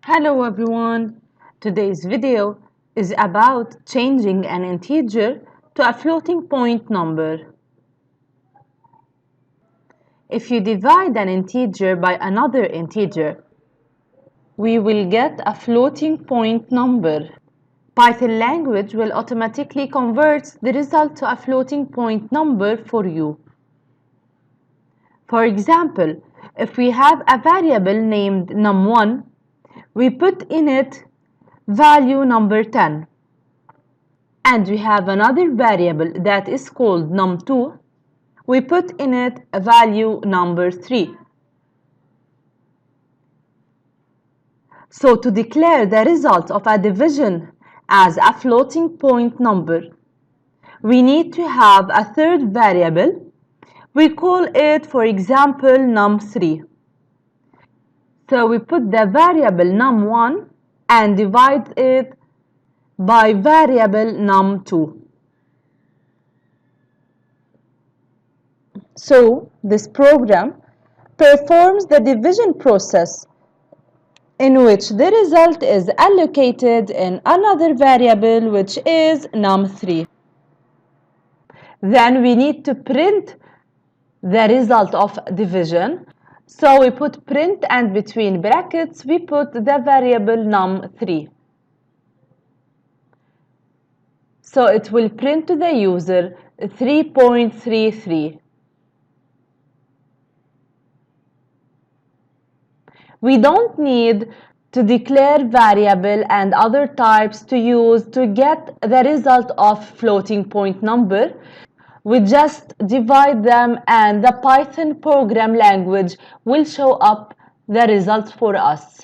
Hello everyone! Today's video is about changing an integer to a floating point number. If you divide an integer by another integer, we will get a floating point number. Python language will automatically convert the result to a floating point number for you. For example, if we have a variable named num1, we put in it value number 10. And we have another variable that is called num2. We put in it a value number 3. So to declare the result of a division as a floating point number, we need to have a third variable. We call it, for example, num3. So we put the variable num1 and divide it by variable num2. So this program performs the division process in which the result is allocated in another variable which is num3. Then we need to print the result of division. So we put print and between brackets we put the variable num3. So it will print to the user 3.33. We don't need to declare variable and other types to use to get the result of floating point number. We just divide them and the Python program language will show up the results for us.